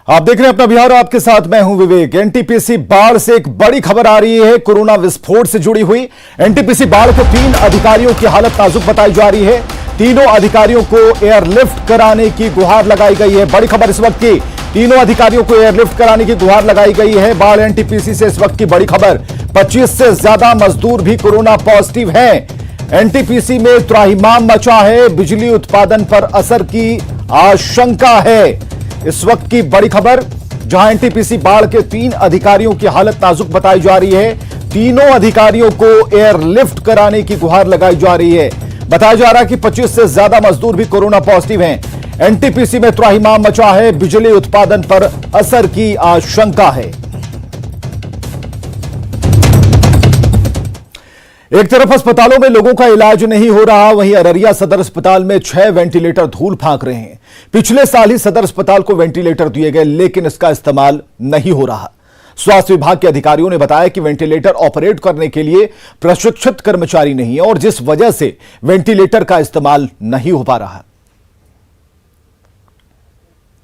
आप देख रहे हैं अपना बिहार, आपके साथ मैं हूं विवेक। एनटीपीसी बाढ़ से एक बड़ी खबर आ रही है, कोरोना विस्फोट से जुड़ी हुई। एनटीपीसी बाढ़ के 3 अधिकारियों की हालत नाजुक बताई जा रही है। तीनों अधिकारियों को एयरलिफ्ट कराने की गुहार लगाई गई है। बड़ी खबर इस वक्त की, तीनों अधिकारियों को एयरलिफ्ट कराने की गुहार लगाई गई है। बाढ़ एनटीपीसी से इस वक्त की बड़ी खबर, 25 से ज्यादा मजदूर भी कोरोना पॉजिटिव हैं। एनटीपीसी में त्राहिमाम मचा है, बिजली उत्पादन पर असर की आशंका है। इस वक्त की बड़ी खबर, जहां एनटीपीसी बाढ़ के 3 अधिकारियों की हालत नाजुक बताई जा रही है। तीनों अधिकारियों को एयरलिफ्ट कराने की गुहार लगाई जा रही है। बताया जा रहा है कि 25 से ज्यादा मजदूर भी कोरोना पॉजिटिव हैं। एनटीपीसी में त्राहिमाम मचा है, बिजली उत्पादन पर असर की आशंका है। एक तरफ अस्पतालों में लोगों का इलाज नहीं हो रहा, वहीं अररिया सदर अस्पताल में 6 वेंटिलेटर धूल फांक रहे हैं। पिछले साल ही सदर अस्पताल को वेंटिलेटर दिए गए, लेकिन इसका इस्तेमाल नहीं हो रहा। स्वास्थ्य विभाग के अधिकारियों ने बताया कि वेंटिलेटर ऑपरेट करने के लिए प्रशिक्षित कर्मचारी नहीं है और जिस वजह से वेंटिलेटर का इस्तेमाल नहीं हो पा रहा।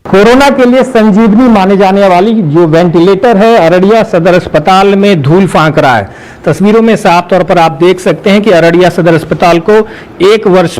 कोरोना के लिए संजीवनी माने जाने वाली जो वेंटिलेटर है, अररिया सदर अस्पताल में धूल फांक रहा है। तस्वीरों में साफ तौर पर आप देख सकते हैं कि अररिया सदर अस्पताल को एक वर्ष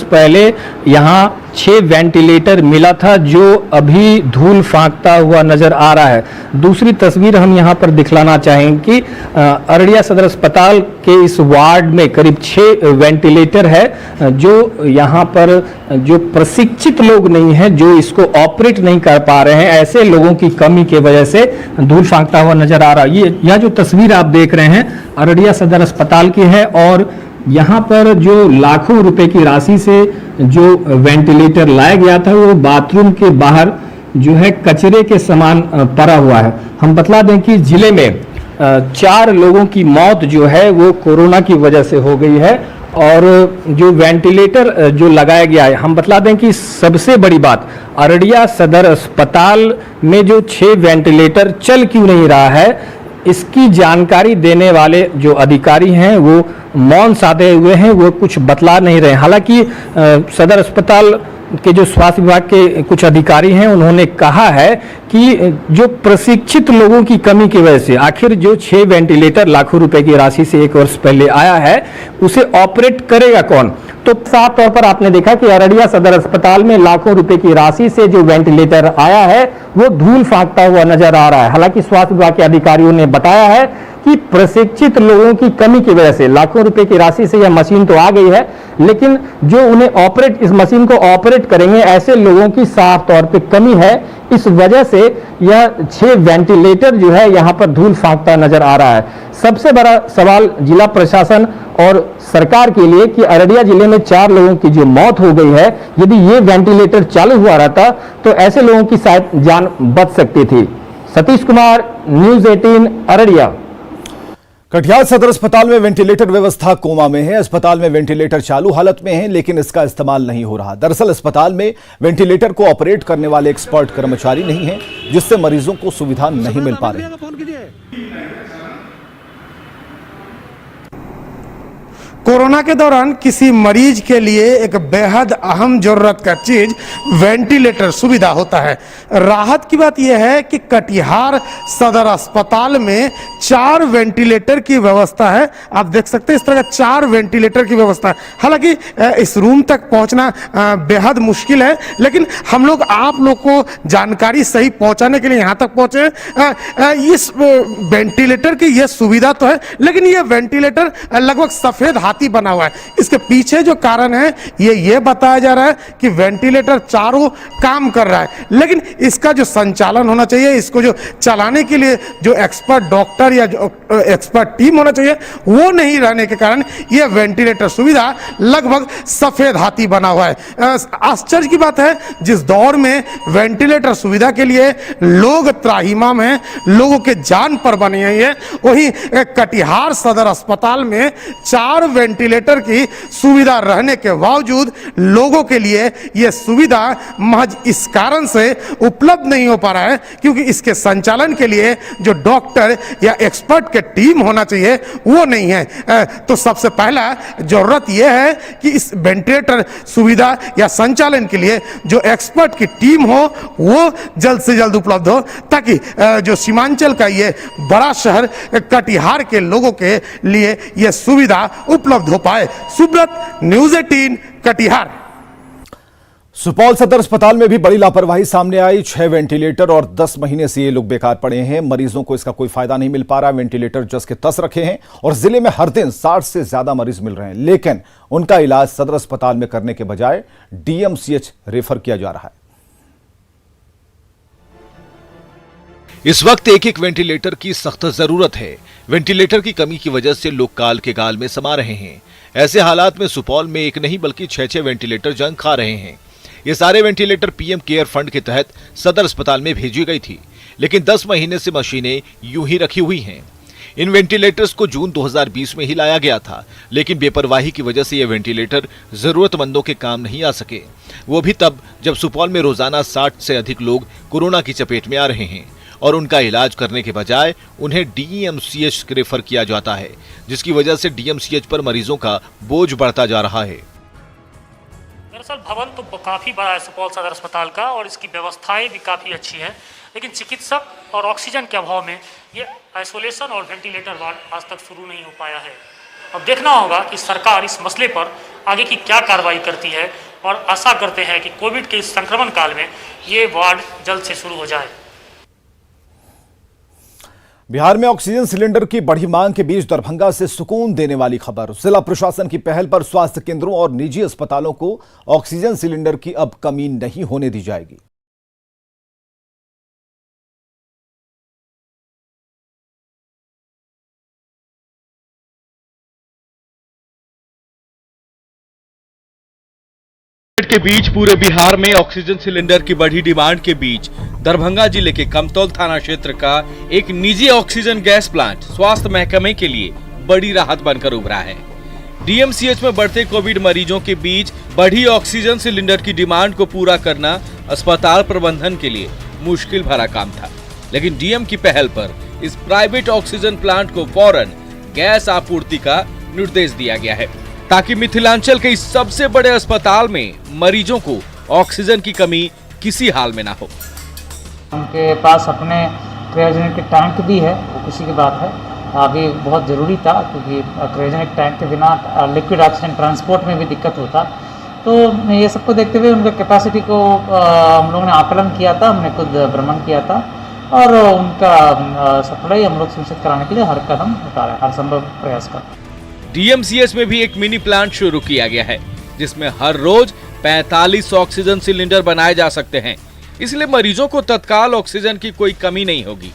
पहले यहाँ 6 वेंटिलेटर मिला था, जो अभी धूल फांकता हुआ नजर आ रहा है। दूसरी तस्वीर हम यहाँ पर दिखलाना चाहेंगे कि अररिया सदर अस्पताल के इस वार्ड में करीब 6 वेंटिलेटर है, जो यहाँ पर जो प्रशिक्षित लोग नहीं हैं, जो इसको ऑपरेट नहीं कर पा रहे हैं, ऐसे लोगों की कमी की वजह से धूल फांकता हुआ नजर आ रहा है। यह जो तस्वीर आप देख रहे हैं अररिया सदर अस्पताल की है, और यहाँ पर जो लाखों रुपए की राशि से जो वेंटिलेटर लाया गया था, वो बाथरूम के बाहर जो है कचरे के समान पड़ा हुआ है। हम बतला दें कि जिले में 4 लोगों की मौत जो है वो कोरोना की वजह से हो गई है, और जो वेंटिलेटर जो लगाया गया है, हम बतला दें कि सबसे बड़ी बात, अररिया सदर अस्पताल में जो 6 वेंटिलेटर चल क्यों नहीं रहा है, इसकी जानकारी देने वाले जो अधिकारी हैं वो मौन साधे हुए हैं, वो कुछ बतला नहीं रहे। हालांकि सदर अस्पताल के जो स्वास्थ्य विभाग के कुछ अधिकारी हैं, उन्होंने कहा है कि जो प्रशिक्षित लोगों की कमी की वजह से, आखिर जो 6 वेंटिलेटर लाखों रुपए की राशि से 1 वर्ष पहले आया है, उसे ऑपरेट करेगा कौन? तो साफ तौर पर आपने देखा कि अररिया सदर अस्पताल में लाखों रुपए की राशि से जो वेंटिलेटर आया है वो धूल फांकता हुआ नजर आ रहा है। हालांकि स्वास्थ्य विभाग के अधिकारियों ने बताया है कि प्रशिक्षित लोगों की कमी की वजह से लाखों रुपए की राशि से यह मशीन तो आ गई है, लेकिन जो उन्हें इस मशीन को ऑपरेट करेंगे, ऐसे लोगों की साफ तौर पे कमी है। इस वजह से यह 6 वेंटिलेटर जो है यहाँ पर धूल फांकता नजर आ रहा है। सबसे बड़ा सवाल जिला प्रशासन और सरकार के लिए कि अररिया जिले में 4 लोगों की जो मौत हो गई है, यदि ये वेंटिलेटर चालू हुआ रहता तो ऐसे लोगों की शायद जान बच सकती थी। सतीश कुमार, न्यूज़ 18 अररिया। कटिहार सदर अस्पताल में वेंटिलेटर व्यवस्था कोमा में है। अस्पताल में वेंटिलेटर चालू हालत में है, लेकिन इसका इस्तेमाल नहीं हो रहा। दरअसल अस्पताल में वेंटिलेटर को ऑपरेट करने वाले एक्सपर्ट कर्मचारी नहीं हैं, जिससे मरीजों को सुविधा नहीं मिल पा रही। कोरोना के दौरान किसी मरीज के लिए एक बेहद अहम जरूरत का चीज वेंटिलेटर सुविधा होता है। राहत की बात यह है कि कटिहार सदर अस्पताल में 4 वेंटिलेटर की व्यवस्था है। आप देख सकते हैं इस तरह का 4 वेंटिलेटर की व्यवस्था है। हालांकि इस रूम तक पहुंचना बेहद मुश्किल है, लेकिन हम लोग आप लोग को जानकारी सही पहुंचाने के लिए यहाँ तक पहुंचे। इस वेंटिलेटर की यह सुविधा तो है, लेकिन यह वेंटिलेटर लगभग सफेद हाथी बना हुआ है। इसके पीछे जो कारण है ये बताया जा रहा है कि वेंटिलेटर चारों काम कर रहा है, लेकिन इसका जो संचालन होना चाहिए, इसको जो चलाने के लिए जो एक्सपर्ट डॉक्टर या जो एक्सपर्ट टीम होना चाहिए, वो नहीं रहने के कारण यह वेंटिलेटर सुविधा लगभग सफेद हाथी बना हुआ है। आश्चर्य की बात है, जिस दौर में वेंटिलेटर सुविधा के लिए लोग त्राहिमाम हैं, लोगों के जान पर बनी हुई है, वहीं कटिहार सदर अस्पताल में 4 वेंटिलेटर की सुविधा रहने के बावजूद लोगों के लिए यह सुविधा महज इस कारण से उपलब्ध नहीं हो पा रहा है क्योंकि इसके संचालन के लिए जो डॉक्टर या एक्सपर्ट के टीम होना चाहिए वो नहीं है। तो सबसे पहला जरूरत यह है कि इस वेंटिलेटर सुविधा या संचालन के लिए जो एक्सपर्ट की टीम हो वो जल्द से जल्द उपलब्ध हो ताकि जो सीमांचल का ये बड़ा शहर कटिहार के लोगों के लिए यह सुविधा उपलब्ध हो पाए। सुब्रत, न्यूज़ 18 कटिहार। सुपौल सदर अस्पताल में भी बड़ी लापरवाही सामने आई। 6 वेंटिलेटर और 10 महीने से ये लोग बेकार पड़े हैं। मरीजों को इसका कोई फायदा नहीं मिल पा रहा। वेंटिलेटर जस के तस रखे हैं और जिले में हर दिन 60 से ज्यादा मरीज मिल रहे हैं, लेकिन उनका इलाज सदर अस्पताल में करने के बजाय डीएमसीएच रेफर किया जा रहा है। इस वक्त एक वेंटिलेटर की सख्त जरूरत है। वेंटिलेटर की कमी की वजह से लोग काल के गाल में समा रहे हैं। ऐसे हालात में सुपौल में एक नहीं बल्कि 6 वेंटिलेटर जंग खा रहे हैं। ये सारे वेंटिलेटर पीएम केयर फंड के तहत सदर अस्पताल में भेजी गई थी, लेकिन 10 महीने से मशीनें यूं ही रखी हुई हैं। इन वेंटिलेटर्स को जून 2020 में ही लाया गया था, लेकिन बेपरवाही की वजह से ये वेंटिलेटर जरूरतमंदों के काम नहीं आ सके। वो भी तब जब सुपौल में रोजाना 60 से अधिक लोग कोरोना की चपेट में आ रहे हैं और उनका इलाज करने के बजाय उन्हें डीएमसीएच रेफर किया जाता है, जिसकी वजह से डीएमसीएच पर मरीजों का बोझ बढ़ता जा रहा है। दरअसल भवन तो काफ़ी बड़ा है सुपौल सदर अस्पताल का और इसकी व्यवस्थाएं भी काफ़ी अच्छी हैं, लेकिन चिकित्सक और ऑक्सीजन के अभाव में ये आइसोलेशन और वेंटिलेटर वार्ड आज तक शुरू नहीं हो पाया है। अब देखना होगा कि सरकार इस मसले पर आगे की क्या कार्रवाई करती है और आशा करते हैं कि कोविड के इस संक्रमण काल में ये वार्ड जल्द से शुरू हो जाए। बिहार में ऑक्सीजन सिलेंडर की बढ़ी मांग के बीच दरभंगा से सुकून देने वाली खबर। जिला प्रशासन की पहल पर स्वास्थ्य केंद्रों और निजी अस्पतालों को ऑक्सीजन सिलेंडर की अब कमी नहीं होने दी जाएगी। के बीच पूरे बिहार में ऑक्सीजन सिलेंडर की बढ़ी डिमांड के बीच दरभंगा जिले के कमतौल थाना क्षेत्र का एक निजी ऑक्सीजन गैस प्लांट स्वास्थ्य महकमे के लिए बड़ी राहत बनकर उभरा है। डीएमसीएच में बढ़ते कोविड मरीजों के बीच बढ़ी ऑक्सीजन सिलेंडर की डिमांड को पूरा करना अस्पताल प्रबंधन के लिए मुश्किल भरा काम था, लेकिन डीएम की पहल पर इस प्राइवेट ऑक्सीजन प्लांट को फौरन गैस आपूर्ति का निर्देश दिया गया है ताकि मिथिलांचल के इस सबसे बड़े अस्पताल में मरीजों को ऑक्सीजन की कमी किसी हाल में ना हो। उनके पास अपने क्रायोजेनिक टैंक भी है, वो किसी की बात है, अभी बहुत ज़रूरी था क्योंकि क्रायोजेनिक टैंक के बिना लिक्विड ऑक्सीजन ट्रांसपोर्ट में भी दिक्कत होता। तो ये सबको देखते हुए उनका कैपेसिटी को हम लोगों ने आकलन किया था, हमने खुद भ्रमण किया था और उनका सप्लाई हम लोग सुनिश्चित कराने के लिए हर कदम उठा रहे हैं, हर संभव प्रयास कर रहे हैं। डीएमसीएच में भी एक मिनी प्लांट शुरू किया गया है जिसमें हर रोज 45 ऑक्सीजन सिलेंडर बनाए जा सकते हैं, इसलिए मरीजों को तत्काल ऑक्सीजन की कोई कमी नहीं होगी।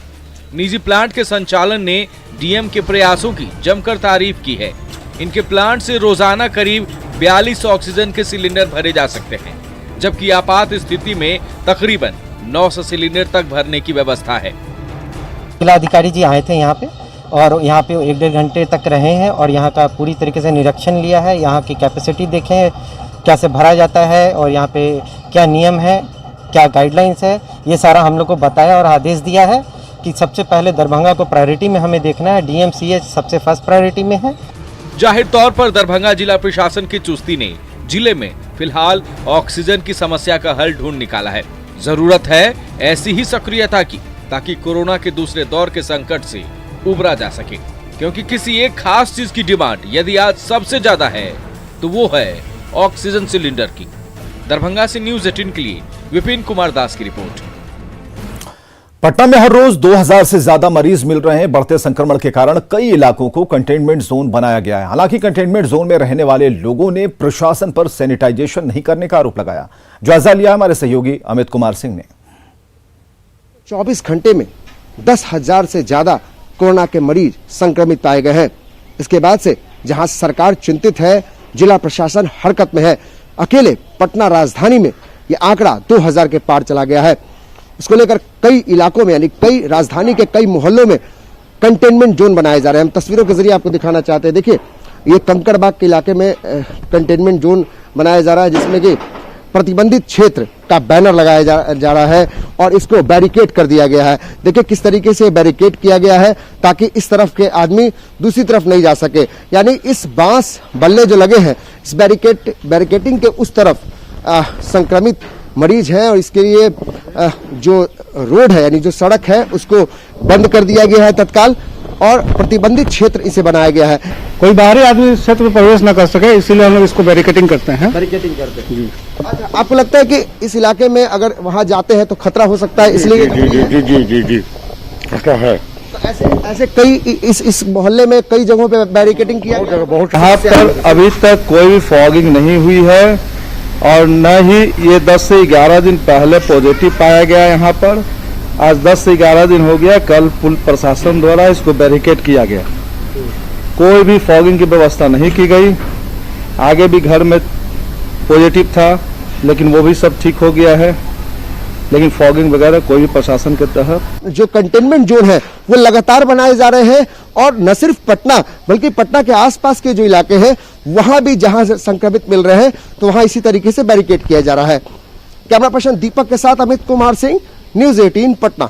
निजी प्लांट के संचालन ने डीएम के प्रयासों की जमकर तारीफ की है। इनके प्लांट से रोजाना करीब 42 ऑक्सीजन के सिलेंडर भरे जा सकते हैं, जबकि आपात स्थिति में तकरीबन 900 सिलेंडर तक भरने की व्यवस्था है। जिला अधिकारी जी आए थे यहाँ पे और यहाँ पे 1-1.5 घंटे तक रहे हैं और यहाँ का पूरी तरीके से निरीक्षण लिया है। यहाँ की कैपेसिटी देखें कैसे भरा जाता है और यहाँ पे क्या नियम है, क्या गाइडलाइंस है, ये सारा हम लोग को बताया और आदेश दिया है कि सबसे पहले दरभंगा को प्रायोरिटी में हमें देखना है, डीएमसीएच सबसे फर्स्ट प्रायोरिटी में है। जाहिर तौर पर दरभंगा जिला प्रशासन की चुस्ती ने जिले में फिलहाल ऑक्सीजन की समस्या का हल ढूंढ निकाला है। जरूरत है ऐसी ही सक्रियता की ताकि कोरोना के दूसरे दौर के संकट से उबरा जा सके, क्योंकि किसी एक खास चीज की डिमांड यदि आज सबसे ज्यादा है तो वो है ऑक्सीजन सिलेंडर की। दरभंगा से न्यूज़ 18 के लिए विपिन कुमार दास की रिपोर्ट। पटना में हर रोज 2000 से ज्यादा मरीज मिल रहे हैं। बढ़ते संक्रमण के कारण कई इलाकों को कंटेनमेंट जोन बनाया गया है। हालांकि कंटेनमेंट जोन में रहने वाले लोगों ने प्रशासन पर सैनिटाइजेशन नहीं करने का आरोप लगाया। जायजा लिया हमारे सहयोगी अमित कुमार सिंह ने। 24 घंटे में 10,000 से ज्यादा कोरोना के मरीज संक्रमित पाए गए हैं। इसके बाद से जहां सरकार चिंतित है, जिला प्रशासन हरकत में है। अकेले पटना राजधानी में यह आंकड़ा 2000 के पार चला गया है। इसको लेकर कई इलाकों में यानी कई राजधानी के कई मोहल्लों में कंटेनमेंट जोन बनाए जा रहे हैं। हम तस्वीरों के जरिए आपको दिखाना चाहते हैं। देखिए, ये कंकड़बाग के इलाके में कंटेनमेंट जोन बनाया जा रहा है, जिसमें कि प्रतिबंधित क्षेत्र का बैनर लगाया जा रहा है और इसको बैरिकेड कर दिया गया है। देखिए किस तरीके से बैरिकेड किया गया है ताकि इस तरफ के आदमी दूसरी तरफ नहीं जा सके। यानी इस बांस बल्ले जो लगे हैं, इस बैरिकेडिंग के उस तरफ संक्रमित मरीज हैं और इसके लिए जो रोड है यानी जो सड़क है उसको बंद कर दिया गया है तत्काल और प्रतिबंधित क्षेत्र इसे बनाया गया है। कोई बाहरी आदमी इस क्षेत्र में प्रवेश न कर सके, इसीलिए हम लोग इसको बैरिकेडिंग करते हैं। बैरिकेडिंग करते हैं। अच्छा, आपको लगता है कि इस इलाके में अगर वहां जाते हैं तो खतरा हो सकता है, इसलिए जी खतरा है। ऐसे कई इस मोहल्ले में कई जगहों पे बैरिकेडिंग किया गया। यहाँ पर अभी तक कोई भी फॉगिंग नहीं हुई है और न ही ये 10 से 11 दिन पहले पॉजिटिव पाया गया यहाँ पर। आज 10 से 11 दिन हो गया, कल पुलिस प्रशासन द्वारा इसको बैरिकेड किया गया। कोई भी फॉगिंग की व्यवस्था नहीं की गई। आगे भी घर में पॉजिटिव था लेकिन वो भी सब ठीक हो गया है, लेकिन फॉगिंग वगैरह कोई भी प्रशासन के तहत जो कंटेनमेंट जोन है वो लगातार बनाए जा रहे हैं और न सिर्फ पटना बल्कि पटना के आसपास के जो इलाके हैं वहां भी जहां संक्रमित मिल रहे हैं तो वहां इसी तरीके से बैरिकेड किया जा रहा है। कैमरा पर्सन दीपक के साथ अमित कुमार सिंह, न्यूज़ 18 पटना।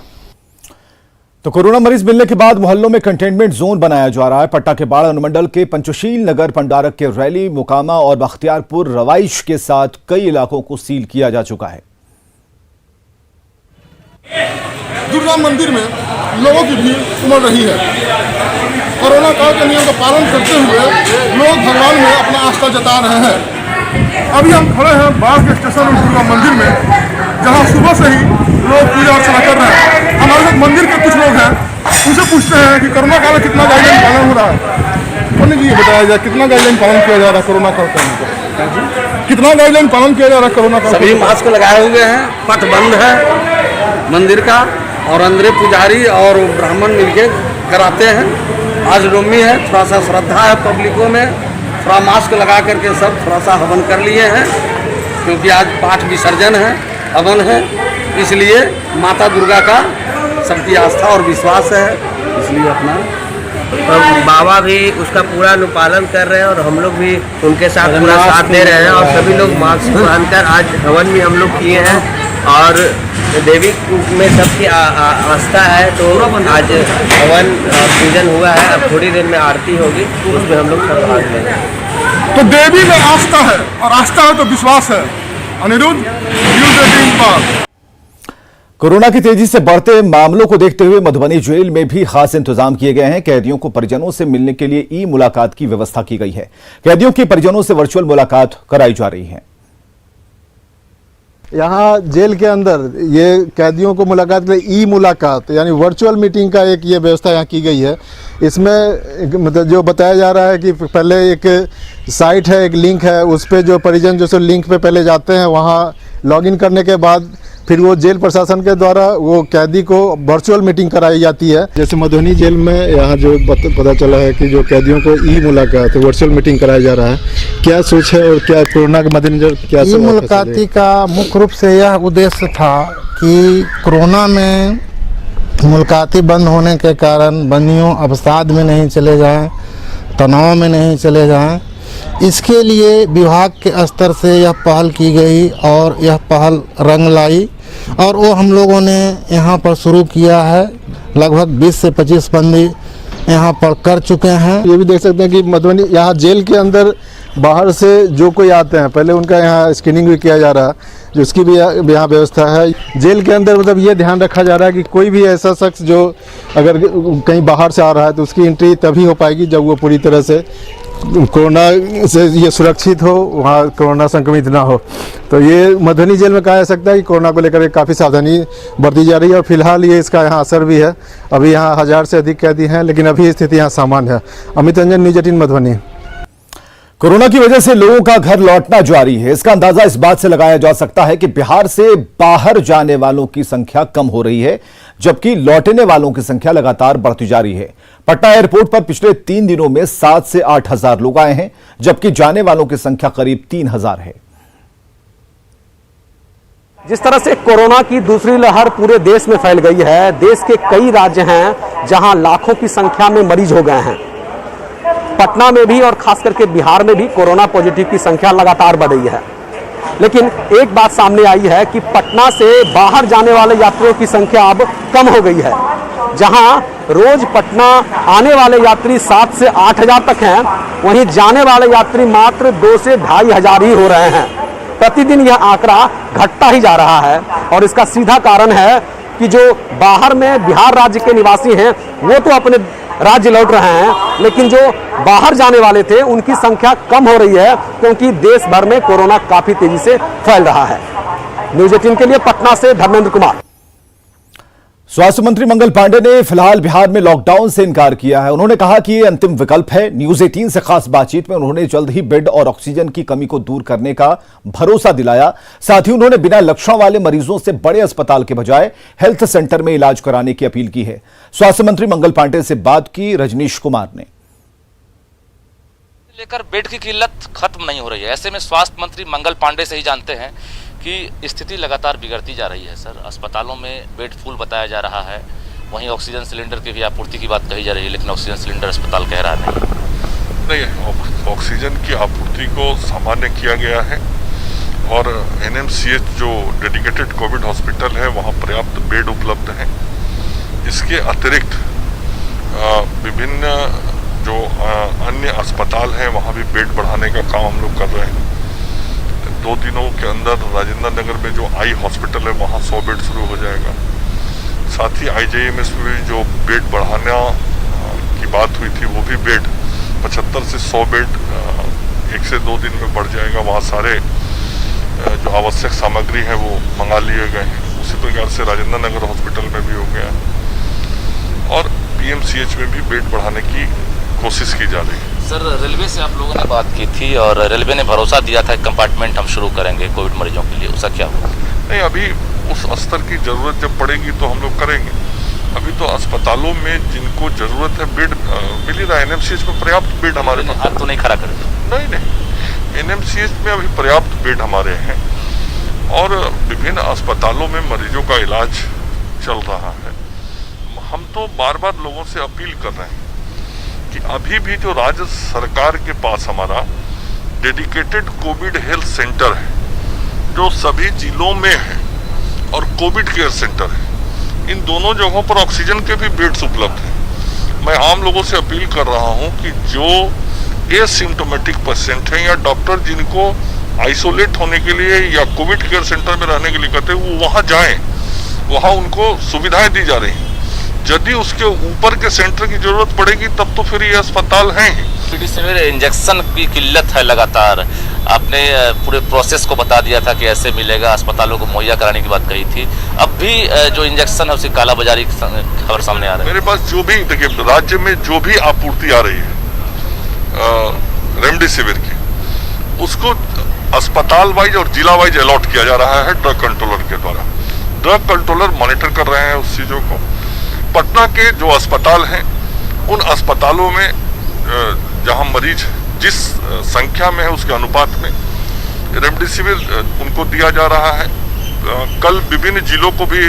तो कोरोना मरीज मिलने के बाद मोहल्लों में कंटेनमेंट जोन बनाया जा रहा है। पटना के बाढ़ अनुमंडल के पंचशील नगर, पंडारक के रैली, मोकामा और बख्तियारपुर रवाइश के साथ कई इलाकों को सील किया जा चुका है। दुर्गा मंदिर में लोगों की भीड़ उमड़ रही है। कोरोना काल के नियम का पालन करते हुए लोग भगवान में अपना आस्था जता रहे हैं। अभी हम खड़े हैं बाढ़ के स्टेशन दुर्गा मंदिर में, जहां सुबह से ही लोग पूजा अर्चना कर रहे हैं। हमारे साथ मंदिर के कुछ लोग हैं, उनसे पूछते हैं कि कोरोना काल में कितना गाइडलाइन पालन हो रहा है। पंडित जी बताया जाए कितना गाइडलाइन पालन किया जा रहा है कोरोना काल का? कितना गाइडलाइन पालन किया जा रहा है कोरोना काल? सभी मास्क लगाए हुए हैं, पट बंद है मंदिर का और अंदर पुजारी और ब्राह्मण मिलके कराते हैं। आज नवमी है, थोड़ा सा श्रद्धा है पब्लिकों में, थोड़ा मास्क लगा करके सब थोड़ा सा हवन कर लिए हैं क्योंकि आज पाठ विसर्जन है, हवन है, इसलिए माता दुर्गा का सबकी आस्था और विश्वास है, इसलिए अपना बाबा भी उसका पूरा अनुपालन कर रहे हैं और हम लोग भी उनके साथ पूरा साथ दे रहे हैं और सभी लोग मास्क पहनकर आज हवन भी हम लोग किए हैं और देवी में सबकी आस्था है तो आज हवन पूजन हुआ है। अब थोड़ी देर में आरती होगी, उसमें हम लोग सब भाग लेंगे। तो देवी में आस्था है और आस्था है तो विश्वास है। अनिरुद्ध, न्यूज़ 18। कोरोना की तेजी से बढ़ते मामलों को देखते हुए मधुबनी जेल में भी खास इंतजाम किए गए हैं। कैदियों को परिजनों से मिलने के लिए ई मुलाकात की व्यवस्था की गई है। कैदियों की परिजनों से वर्चुअल मुलाकात कराई जा रही है। यहाँ जेल के अंदर ये कैदियों को मुलाकात के लिए ई मुलाकात यानी वर्चुअल मीटिंग का एक ये व्यवस्था यहाँ की गई है। इसमें मतलब जो बताया जा रहा है कि पहले एक साइट है, एक लिंक है, उस पर जो परिजन जो लिंक पे पहले जाते हैं, वहाँ लॉगिन करने के बाद फिर वो जेल प्रशासन के द्वारा वो कैदी को वर्चुअल मीटिंग कराई जाती है। जैसे मधुबनी जेल में यहाँ जो पता चला है कि जो कैदियों को ई मुलाकात वर्चुअल मीटिंग कराया जा रहा है, क्या सोच है और क्या कोरोना के मद्देनजर क्या ई मुलाकाती का मुख्य रूप से यह उद्देश्य था कि कोरोना में मुलाकाती बंद होने के कारण बंदियों अवसाद में नहीं चले जाएं, तनाव में नहीं चले जाएं, इसके लिए विभाग के स्तर से यह पहल की गई और यह पहल रंग लाई और वो हम लोगों ने यहाँ पर शुरू किया है। लगभग 20 से 25 बंदी यहाँ पर कर चुके हैं। ये भी देख सकते हैं कि मधुबनी यहाँ जेल के अंदर बाहर से जो कोई आते हैं पहले उनका यहाँ स्क्रीनिंग भी किया जा रहा है, जो उसकी भी यहाँ व्यवस्था है। जेल के अंदर मतलब ये ध्यान रखा जा रहा है कि कोई भी ऐसा शख्स जो अगर कहीं बाहर से आ रहा है तो उसकी एंट्री तभी हो पाएगी जब वो पूरी तरह से कोरोना से ये सुरक्षित हो, वहाँ कोरोना संक्रमित ना हो। तो ये मधुबनी जेल में कहा जा सकता है कि कोरोना को लेकर काफ़ी सावधानी बरती जा रही है और फिलहाल ये इसका यहाँ असर भी है। अभी यहाँ 1000 से अधिक कैदी हैं लेकिन अभी स्थिति यहाँ सामान्य है। अमित रंजन, न्यूज़ 18 मधुबनी। कोरोना की वजह से लोगों का घर लौटना जारी है। इसका अंदाजा इस बात से लगाया जा सकता है कि बिहार से बाहर जाने वालों की संख्या कम हो रही है, जबकि लौटने वालों की संख्या लगातार बढ़ती जा रही है। पटना एयरपोर्ट पर पिछले 3 दिनों में 7 से 8 हजार लोग आए हैं, जबकि जाने वालों की संख्या करीब 3000 है। जिस तरह से कोरोना की दूसरी लहर पूरे देश में फैल गई है, देश के कई राज्य हैं जहां लाखों की संख्या में मरीज हो गए हैं। पटना में भी और खास करके बिहार में भी कोरोना पॉजिटिव की संख्या लगातार बढ़ रही है। लेकिन एक बात सामने आई है कि पटना से बाहर जाने वाले यात्रियों की संख्या अब कम हो गई है। जहां रोज पटना आने वाले यात्री 7 से 8 हजार तक हैं, वहीं जाने वाले यात्री मात्र 2 से 2.5 हजार ही हो रहे हैं। प्रतिदिन यह आंकड़ा घटता ही जा रहा है और इसका सीधा कारण है कि जो बाहर में बिहार राज्य के निवासी हैं वो तो अपने राज्य लौट रहे हैं, लेकिन जो बाहर जाने वाले थे उनकी संख्या कम हो रही है क्योंकि देश भर में कोरोना काफी तेजी से फैल रहा है। न्यूज 18 के लिए पटना से धर्मेंद्र कुमार। स्वास्थ्य मंत्री मंगल पांडे ने फिलहाल बिहार में लॉकडाउन से इनकार किया है। उन्होंने कहा कि ये अंतिम विकल्प है। न्यूज 18 से खास बातचीत में उन्होंने जल्द ही बेड और ऑक्सीजन की कमी को दूर करने का भरोसा दिलाया। साथ ही उन्होंने बिना लक्षण वाले मरीजों से बड़े अस्पताल के बजाय हेल्थ सेंटर में इलाज कराने की अपील की है। स्वास्थ्य मंत्री मंगल पांडे से बात की रजनीश कुमार ने। लेकर बेड की किल्लत खत्म नहीं हो रही है। ऐसे में स्वास्थ्य मंत्री मंगल पांडे से ही जानते हैं कि स्थिति लगातार बिगड़ती जा रही है। सर, अस्पतालों में बेड फुल बताया जा रहा है, वहीं ऑक्सीजन सिलेंडर की भी आपूर्ति की बात कही जा रही है, लेकिन ऑक्सीजन सिलेंडर अस्पताल कह रहा नहीं। ऑक्सीजन की आपूर्ति को सामान्य किया गया है और NMCH जो डेडिकेटेड कोविड हॉस्पिटल है वहाँ पर्याप्त बेड उपलब्ध हैं। इसके अतिरिक्त विभिन्न जो अन्य अस्पताल हैं वहाँ भी बेड बढ़ाने का काम हम लोग कर रहे हैं। 2 दिनों के अंदर राजेंद्र नगर में जो आई हॉस्पिटल है वहाँ 100 बेड शुरू हो जाएगा। साथ ही IJMS में भी जो बेड बढ़ाने की बात हुई थी वो भी बेड 75 से 100 बेड 1 से 2 दिन में बढ़ जाएगा। वहाँ सारे जो आवश्यक सामग्री है वो मंगा लिए गए हैं। उसी प्रकार से राजेंद्र नगर हॉस्पिटल में भी हो गया और PMCH में भी बेड बढ़ाने की कोशिश की जा रही है। सर, रेलवे से आप लोगों ने बात की थी और रेलवे ने भरोसा दिया था कि कंपार्टमेंट हम शुरू करेंगे कोविड मरीजों के लिए, उसका क्या हुआ? नहीं, अभी उस स्तर की जरूरत जब पड़ेगी तो हम लोग करेंगे। अभी तो अस्पतालों में जिनको जरूरत है बेड मिल ही रहा है। NMCH में पर्याप्त बेड हमारे पास। हाथ तो नहीं खड़ा करेंगे? नहीं, NMCH में अभी पर्याप्त बेड हमारे हैं और विभिन्न अस्पतालों में मरीजों का इलाज चल रहा है। हम तो बार बार लोगों से अपील कर रहे हैं कि अभी भी जो राज्य सरकार के पास हमारा डेडिकेटेड कोविड हेल्थ सेंटर है जो सभी जिलों में है और कोविड केयर सेंटर है, इन दोनों जगहों पर ऑक्सीजन के भी बेड्स उपलब्ध हैं। मैं आम लोगों से अपील कर रहा हूं कि जो एसिम्टोमेटिक पेशेंट हैं या डॉक्टर जिनको आइसोलेट होने के लिए या कोविड केयर सेंटर में रहने के लिए कहते हैं वो वहाँ जाएं, वहाँ उनको सुविधाएं दी जा रही हैं। यदि उसके ऊपर के सेंटर की जरूरत पड़ेगी तब तो फिर ये अस्पताल हैं ही। रेमडेसिविर इंजेक्शन की किल्लत है लगातार। आपने पूरे प्रोसेस को बता दिया था कि ऐसे मिलेगा, अस्पतालों को मुहैया कराने की बात कही थी। अब भी जो इंजेक्शन है उसकी कालाबाजारी की खबर सामने आ रही है। मेरे पास जो भी देखिए राज्य में जो भी आपूर्ति आ रही है रेमडेसिविर की, उसको अस्पताल वाइज और जिला वाइज अलॉट किया जा रहा है ड्रग कंट्रोलर के द्वारा। ड्रग कंट्रोलर मॉनिटर कर रहे हैं उस चीजों को। पटना के जो अस्पताल हैं उन अस्पतालों में जहां मरीज जिस संख्या में है उसके अनुपात में रेमडेसिविर उनको दिया जा रहा है। कल विभिन्न जिलों को भी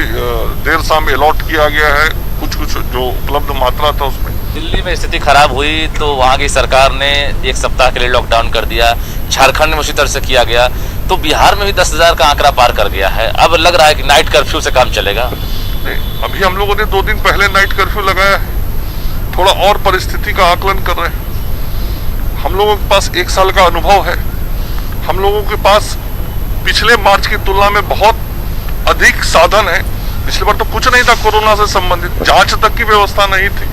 देर शाम अलॉट किया गया है, कुछ जो उपलब्ध मात्रा था उसमें। दिल्ली में स्थिति खराब हुई तो वहाँ की सरकार ने 1 सप्ताह के लिए लॉकडाउन कर दिया। झारखंड में उसी तरह से किया गया, तो बिहार में भी 10,000 का आंकड़ा पार कर गया है। अब लग रहा है कि नाइट कर्फ्यू से काम चलेगा। अभी हम लोगों ने 2 दिन पहले नाइट कर्फ्यू लगाया है, थोड़ा और परिस्थिति का आकलन कर रहे हैं। हम लोगों के पास 1 साल का अनुभव है। हम लोगों के पास पिछले मार्च की तुलना में बहुत अधिक साधन है। पिछले बार तो कुछ नहीं था कोरोना से संबंधित, जांच तक की व्यवस्था नहीं थी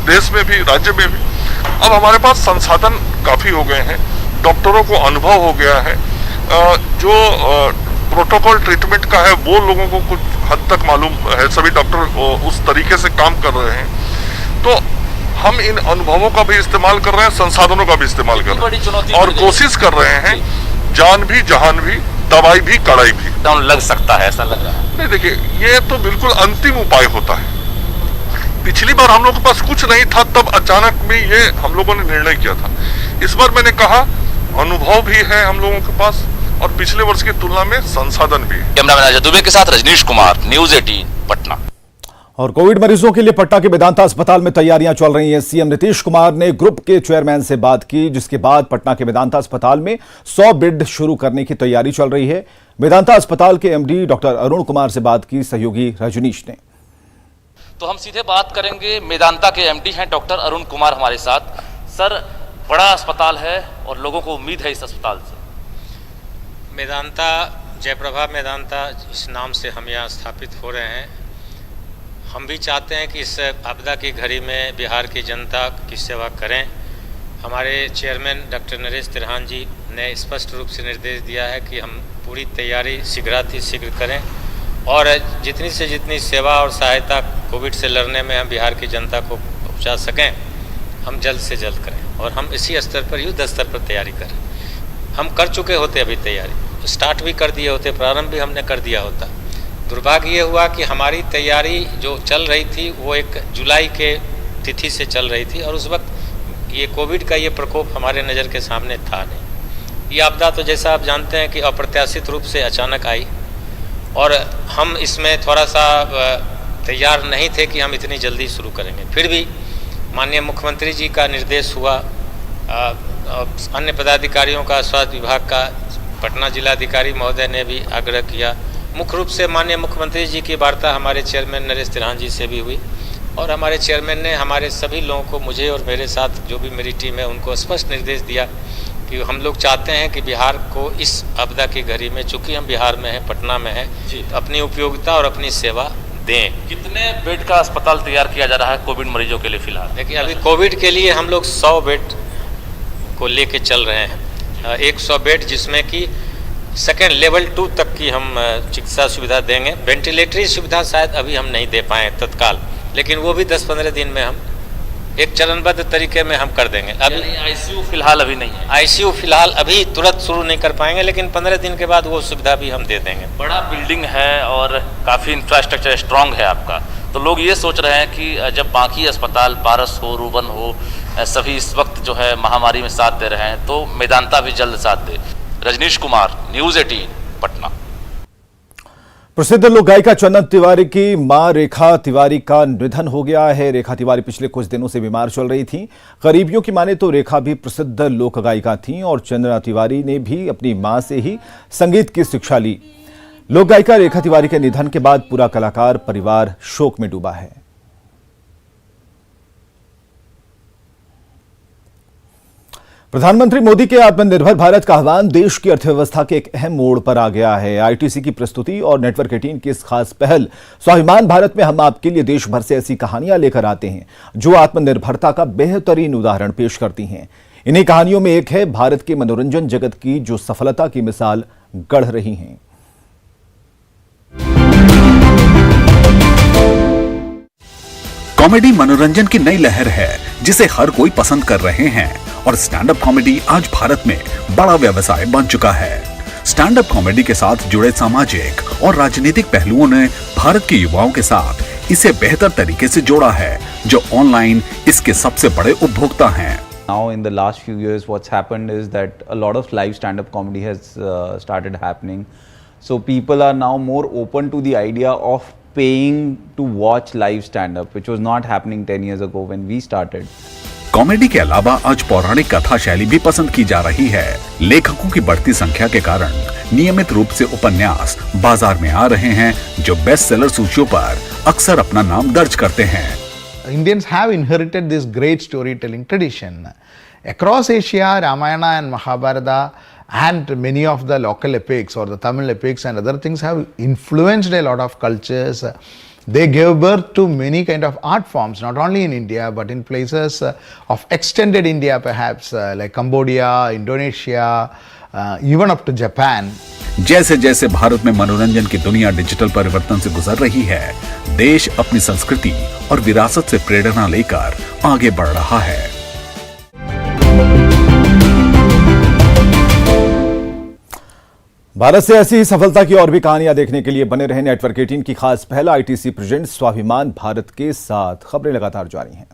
देश में भी राज्य में भी। अब हमारे पास संसाधन काफी हो गए हैं, डॉक्टरों को अनुभव हो गया है। जो प्रोटोकॉल ट्रीटमेंट का है वो लोगों को कुछ हद तक मालूम है, सभी डॉक्टर उस तरीके से काम कर रहे हैं। तो हम इन अनुभवों का भी इस्तेमाल कर रहे हैं, संसाधनों का भी इस्तेमाल कर रहे हैं और कोशिश कर रहे हैं जान भी जहान भी दवाई भी कड़ाई भी। लग सकता है ऐसा लग रहा है? नहीं, देखिए ये तो बिल्कुल अंतिम उपाय होता है। पिछली बार हम लोग के पास कुछ नहीं था, तब अचानक में ये हम लोगों ने निर्णय किया था। इस बार मैंने कहा अनुभव भी है हम लोगों के पास और पिछले वर्ष की तुलना में संसाधन भी है। कैमरामैन अजय दुबे के साथ रजनीश कुमार, न्यूज 18 पटना। और कोविड मरीजों के लिए पटना के मेदांता अस्पताल में तैयारियां चल रही हैं। सीएम नीतीश कुमार ने ग्रुप के चेयरमैन से बात की, जिसके बाद पटना के मेदांता अस्पताल में 100 बेड शुरू करने की तैयारी चल रही है। मेदांता अस्पताल के एमडी डॉक्टर अरुण कुमार से बात की सहयोगी रजनीश ने। तो हम सीधे बात करेंगे, मेदांता के एमडी हैं डॉक्टर अरुण कुमार हमारे साथ। सर, बड़ा अस्पताल है और लोगों को उम्मीद है इस अस्पताल से। मेदांता, जयप्रभा मेदांता इस नाम से हम यहाँ स्थापित हो रहे हैं। हम भी चाहते हैं कि इस आपदा की घड़ी में बिहार की जनता की सेवा करें। हमारे चेयरमैन डॉक्टर नरेश तिरहान जी ने स्पष्ट रूप से निर्देश दिया है कि हम पूरी तैयारी शीघ्र करें और जितनी से जितनी सेवा और सहायता कोविड से लड़ने में हम बिहार की जनता को पहुंचा सकें, हम जल्द से जल्द करें। और हम इसी स्तर पर, युद्ध स्तर पर तैयारी करें। हम कर चुके होते, अभी तैयारी स्टार्ट भी कर दिए होते, प्रारंभ भी हमने कर दिया होता। दुर्भाग्य ये हुआ कि हमारी तैयारी जो चल रही थी वो 1 जुलाई के तिथि से चल रही थी और उस वक्त ये कोविड का ये प्रकोप हमारे नज़र के सामने था नहीं। ये आपदा तो जैसा आप जानते हैं कि अप्रत्याशित रूप से अचानक आई और हम इसमें थोड़ा सा तैयार नहीं थे कि हम इतनी जल्दी शुरू करेंगे। फिर भी माननीय मुख्यमंत्री जी का निर्देश हुआ, अन्य पदाधिकारियों का, स्वास्थ्य विभाग का, पटना जिलाधिकारी महोदय ने भी आग्रह किया। मुख्य रूप से माननीय मुख्यमंत्री जी की वार्ता हमारे चेयरमैन नरेश तिरहान जी से भी हुई और हमारे चेयरमैन ने हमारे सभी लोगों को, मुझे और मेरे साथ जो भी मेरी टीम है, उनको स्पष्ट निर्देश दिया कि हम लोग चाहते हैं कि बिहार को इस आपदा की घड़ी में, चूँकि हम बिहार में हैं, पटना में हैं, तो अपनी उपयोगिता और अपनी सेवा दें। कितने बेड का अस्पताल तैयार किया जा रहा है कोविड मरीजों के लिए फिलहाल? देखिए, अभी कोविड के लिए हम लोग 100 बेड को लेके चल रहे हैं। 100 बेड जिसमें कि सेकेंड लेवल 2 तक की हम चिकित्सा सुविधा देंगे। वेंटिलेटरी सुविधा शायद अभी हम नहीं दे पाए तत्काल, लेकिन वो भी 10-15 दिन में हम एक चरणबद्ध तरीके में हम कर देंगे। अभी आईसीयू फिलहाल अभी नहीं है। आईसीयू फिलहाल अभी तुरंत शुरू नहीं कर पाएंगे, लेकिन 15 दिन के बाद वो सुविधा भी हम दे देंगे। बड़ा बिल्डिंग है और काफ़ी इंफ्रास्ट्रक्चर स्ट्रांग है आपका, तो लोग ये सोच रहे हैं कि जब बाकी अस्पताल पारस हो, रूबन हो, सभी इस वक्त जो है महामारी में साथ दे रहे हैं, तो मेदांता भी जल्द साथ दे। रजनीश कुमार, न्यूज़ 18, पटना। प्रसिद्ध लोक गायिका चंदन तिवारी की मां रेखा तिवारी का निधन हो गया है। रेखा तिवारी पिछले कुछ दिनों से बीमार चल रही थीं। करीबियों की माने तो रेखा भी प्रसिद्ध लोक गायिका थीं और चंदन तिवारी ने भी अपनी मां से ही संगीत की शिक्षा ली। लोक गायिका रेखा तिवारी के निधन के बाद पूरा कलाकार परिवार शोक में डूबा है। प्रधानमंत्री मोदी के आत्मनिर्भर भारत का आह्वान देश की अर्थव्यवस्था के एक अहम मोड़ पर आ गया है। आईटीसी की प्रस्तुति और नेटवर्क 18 की इस खास पहल स्वाभिमान भारत में हम आपके लिए देश भर से ऐसी कहानियां लेकर आते हैं जो आत्मनिर्भरता का बेहतरीन उदाहरण पेश करती हैं। इन्हीं कहानियों में एक है भारत के मनोरंजन जगत की जो सफलता की मिसाल गढ़ रही हैं। कॉमेडी मनोरंजन की नई लहर है जिसे हर कोई पसंद कर रहे हैं और स्टैंड अप कॉमेडी आज भारत में बड़ा व्यवसाय बन चुका है। स्टैंड अप कॉमेडी के साथ जुड़े सामाजिक और राजनीतिक पहलुओं ने भारत के युवाओं के साथ इसे बेहतर तरीके से जोड़ा है, जो ऑनलाइन इसके सबसे बड़े उपभोक्ता हैं। Now in the last few years what's happened is that a lot of live stand up comedy has started happening. So people are now more open to the idea of paying to watch live stand up, which was not happening 10 years ago when we started. Comedy के अलावा आज पौराणिक कथा शैली भी पसंद की जा रही है। लेखकों की बढ़ती संख्या के कारण नियमित रूप से उपन्यास बाजार में आ रहे हैं जो बेस्ट सेलर सूचियों पर अक्सर अपना नाम दर्ज करते हैं। Indians have inherited this great storytelling tradition. Across Asia, Ramayana and Mahabharata and many of the local epics or the Tamil epics and other things have influenced a lot of cultures. They gave birth to many kind of art forms, not only in India but in places of extended India perhaps like Cambodia, Indonesia, even up to Japan. जैसे जैसे भारत में मनोरंजन की दुनिया digital परिवर्तन से गुजर रही है, देश अपनी संस्कृति और विरासत से प्रेरणा लेकर आगे बढ़ रहा है। भारत से ऐसी ही सफलता की और भी कहानियां देखने के लिए बने रहे नेटवर्क 18 की खास पहल आईटीसी प्रेजेंट्स स्वाभिमान भारत के साथ। खबरें लगातार जारी हैं।